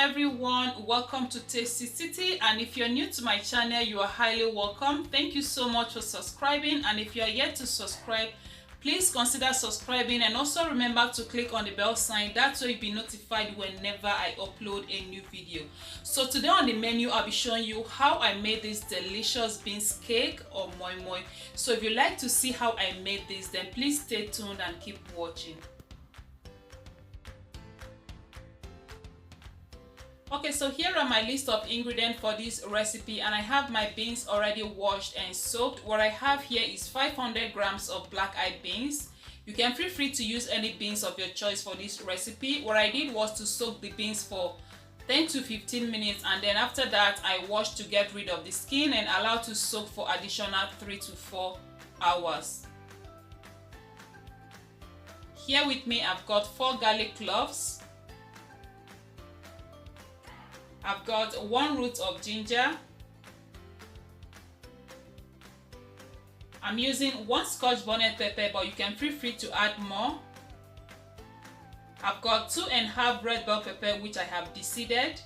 everyone, welcome to Tasty City, and if you're new to my channel, you are highly welcome. Thank you so much for subscribing, and if you are yet to subscribe, please consider subscribing and also remember to click on the bell sign. That way you'll be notified whenever I upload a new video. So today on the menu, I'll be showing you how I made this delicious beans cake or moi-moi. So if you like to see how I made this, then please stay tuned and keep watching. Okay, so here are my list of ingredients for this recipe, and I have my beans already washed and soaked. What I have here is 500 grams of black-eyed beans. You can feel free to use any beans of your choice for this recipe. What I did was to soak the beans for 10 to 15 minutes, and then after that I washed to get rid of the skin and allowed to soak for additional 3 to 4 hours. Here with me I've got 4 garlic cloves. I've got 1 root of ginger. I'm using 1 Scotch bonnet pepper, but you can feel free to add more. I've got 2½ red bell pepper, which I have deseeded.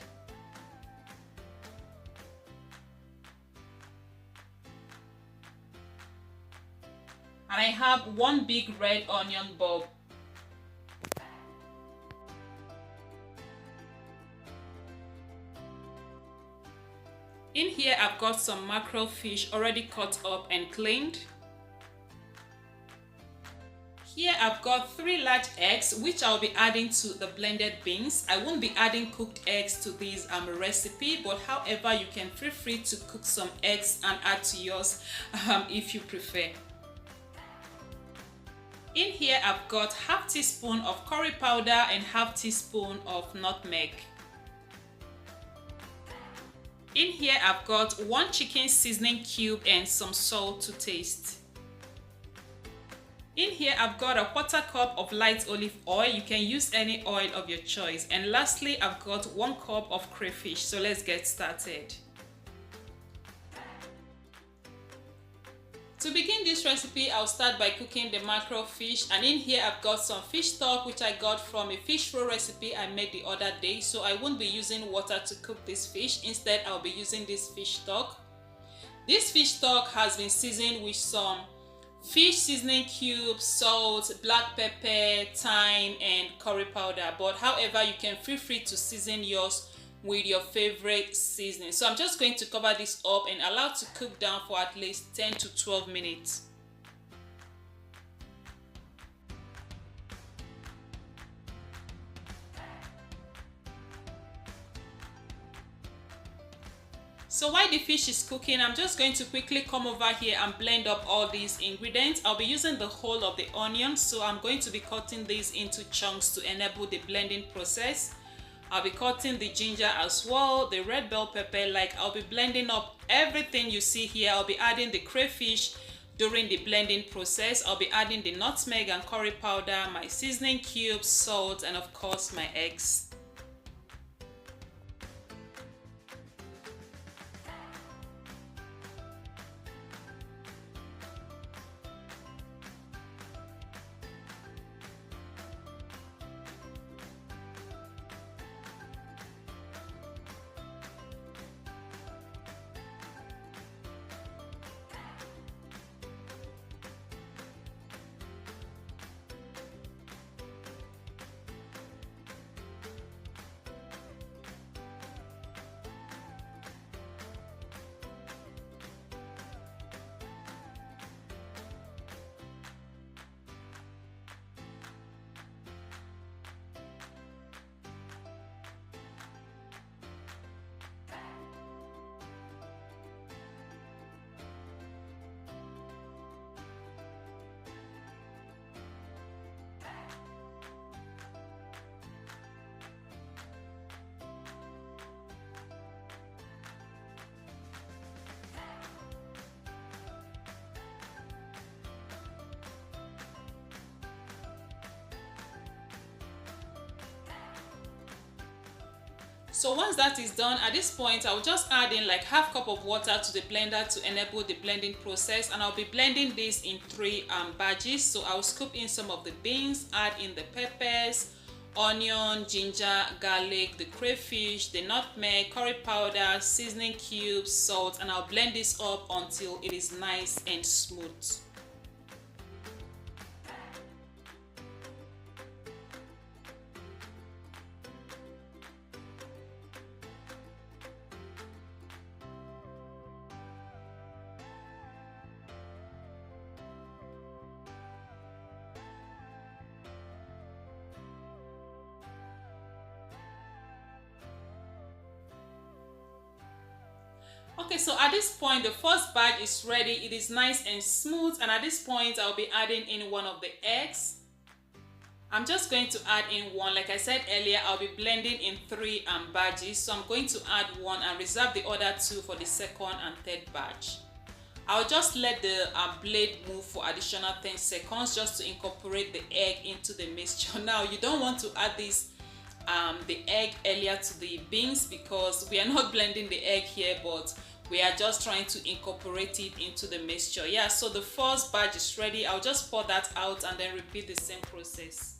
And I have 1 big red onion bulb. In here, I've got some microfiche already cut up and cleaned. Here, I've got 3 large eggs, which I'll be adding to the blended beans. I won't be adding cooked eggs to this recipe, but however, you can feel free to cook some eggs and add to yours if you prefer. In here, I've got ½ teaspoon of curry powder and ½ teaspoon of nutmeg. In here, I've got 1 chicken seasoning cube and some salt to taste. In here, I've got a ¼ cup of light olive oil. You can use any oil of your choice. And lastly, I've got 1 cup of crayfish. So let's get started. To begin this recipe, I'll start by cooking the microfiche, and in here I've got some fish stock which I got from a fish roll recipe I made the other day, so I won't be using water to cook this fish. Instead, I'll be using this fish stock. This fish stock has been seasoned with some fish seasoning cubes, salt, black pepper, thyme and curry powder, but however, you can feel free to season yours with your favorite seasoning. So I'm just going to cover this up and allow it to cook down for at least 10 to 12 minutes. So while the fish is cooking, I'm just going to quickly come over here and blend up all these ingredients. I'll be using the whole of the onion, so I'm going to be cutting these into chunks to enable the blending process. I'll be cutting the ginger as well, the red bell pepper. I'll be blending up everything you see here. I'll be adding the crayfish during the blending process. I'll be adding the nutmeg and curry powder, my seasoning cubes, salt, and of course my eggs. So once that is done, at this point I'll just add in like ½ cup of water to the blender to enable the blending process, and I'll be blending this in 3 batches. So I'll scoop in some of the beans, add in the peppers, onion, ginger, garlic, the crayfish, the nutmeg, curry powder, seasoning cubes, salt, and I'll blend this up until it is nice and smooth. Okay, so at this point the first batch is ready. It is nice and smooth, and at this point I'll be adding in one of the eggs. I'm just going to add in one. Like I said earlier, I'll be blending in 3 batches, so I'm going to add one and reserve the other 2 for the second and third batch. I'll just let the blade move for additional 10 seconds just to incorporate the egg into the mixture. Now you don't want to add this the egg earlier to the beans because we are not blending the egg here, but we are just trying to incorporate it into the mixture. Yeah, so the first batch is ready. I'll just pour that out and then repeat the same process.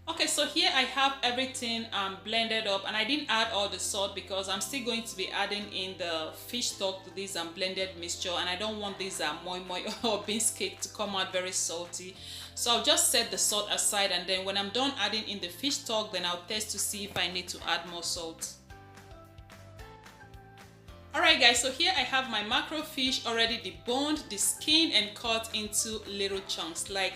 Okay, so here I have everything blended up, and I didn't add all the salt because I'm still going to be adding in the fish stock to this blended mixture, and I don't want this moi-moi or beans cake to come out very salty. So I'll just set the salt aside, and then when I'm done adding in the fish stock, then I'll test to see if I need to add more salt. Alright guys, so here I have my macrofiche already deboned, the skin, and cut into little chunks. Like,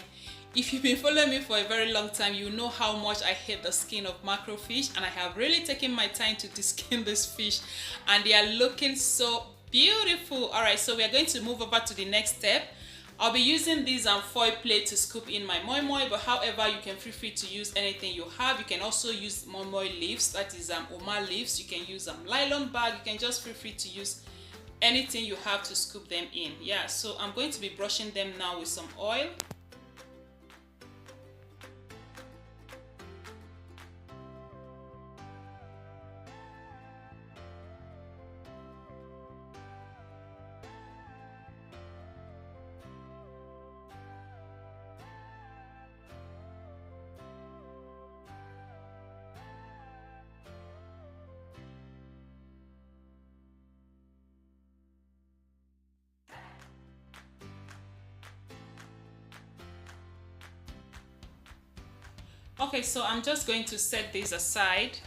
if you've been following me for a very long time, you know how much I hate the skin of macrofiche, and I have really taken my time to deskin this fish, and they are looking so beautiful. Alright, so we are going to move over to the next step. I'll be using this foil plate to scoop in my moi-moi, but however, you can feel free to use anything you have. You can also use moi-moi leaves, that is oma leaves. You can use nylon bag. You can just feel free to use anything you have to scoop them in. Yeah, so I'm going to be brushing them now with some oil. Okay, so I'm just going to set this aside.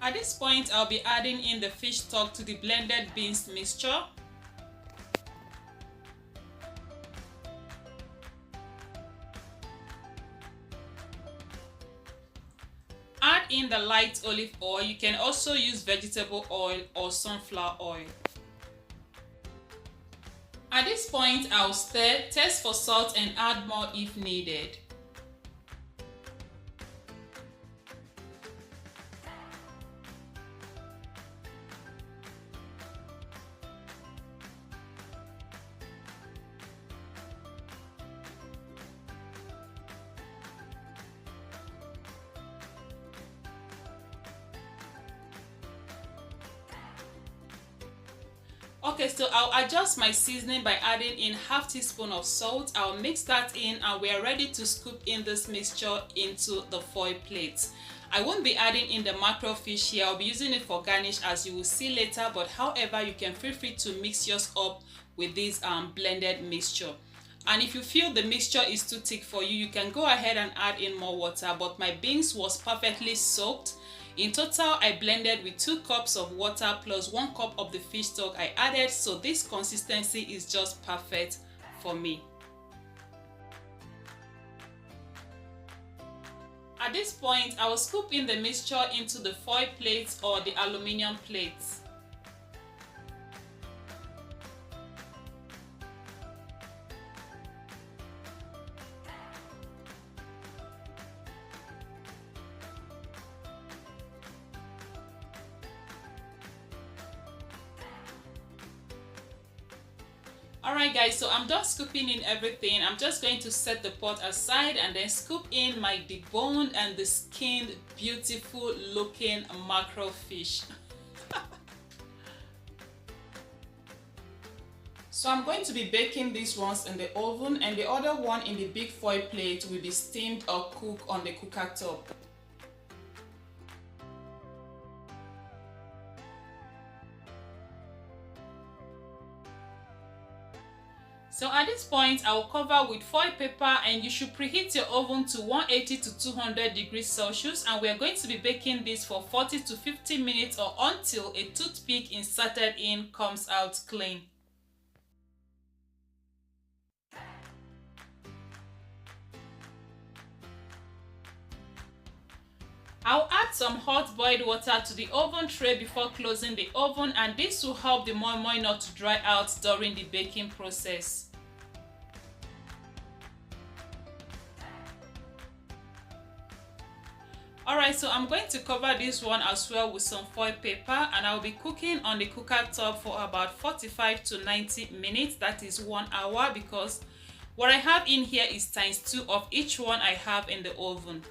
At this point, I'll be adding in the fish stock to the blended beans mixture. Add in the light olive oil. You can also use vegetable oil or sunflower oil. At this point, I'll stir, test for salt, and add more if needed. Okay, so I'll adjust my seasoning by adding in half teaspoon of salt. I'll mix that in, and we are ready to scoop in this mixture into the foil plate. I won't be adding in the macrofiche here. I'll be using it for garnish, as you will see later, but however, you can feel free to mix yours up with this blended mixture. And if you feel the mixture is too thick for you, you can go ahead and add in more water, but my beans was perfectly soaked. In total, I blended with 2 cups of water plus 1 cup of the fish stock I added, so this consistency is just perfect for me. At this point, I will scoop in the mixture into the foil plates or the aluminium plates. Alright guys, so I'm done scooping in everything. I'm just going to set the pot aside and then scoop in my deboned and the skinned beautiful looking microfiche. So I'm going to be baking these ones in the oven, and the other one in the big foil plate will be steamed or cooked on the cooker top. So at this point, I will cover with foil paper, and you should preheat your oven to 180 to 200 degrees Celsius, and we are going to be baking this for 40 to 50 minutes or until a toothpick inserted in comes out clean. I'll add some hot boiled water to the oven tray before closing the oven, and this will help the moi-moi not to dry out during the baking process. Alright, so I'm going to cover this one as well with some foil paper, and I'll be cooking on the cooker top for about 45 to 90 minutes. That is 1 hour, because what I have in here is ×2 of each one I have in the oven.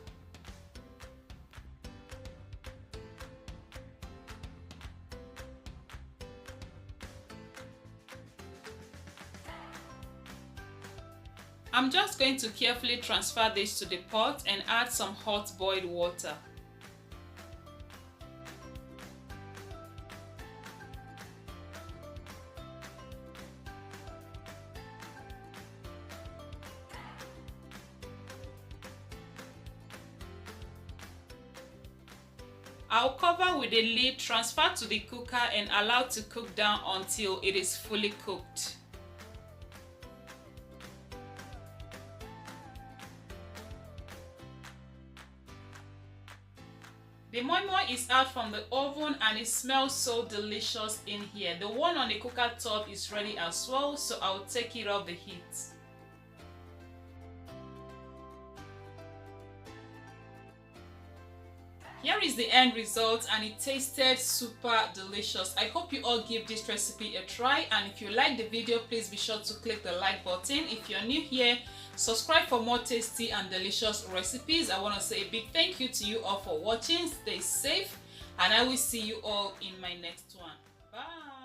I'm just going to carefully transfer this to the pot and add some hot boiled water. I'll cover with a lid, transfer to the cooker and allow to cook down until it is fully cooked. The moi-moi is out from the oven and it smells so delicious in here. The one on the cooker top is ready as well, so I'll take it off the heat. Here is the end result, and it tasted super delicious. I hope you all give this recipe a try, and if you like the video, please be sure to click the like button. If you're new here, subscribe for more tasty and delicious recipes. I want to say a big thank you to you all for watching. Stay safe, and I will see you all in my next one. Bye.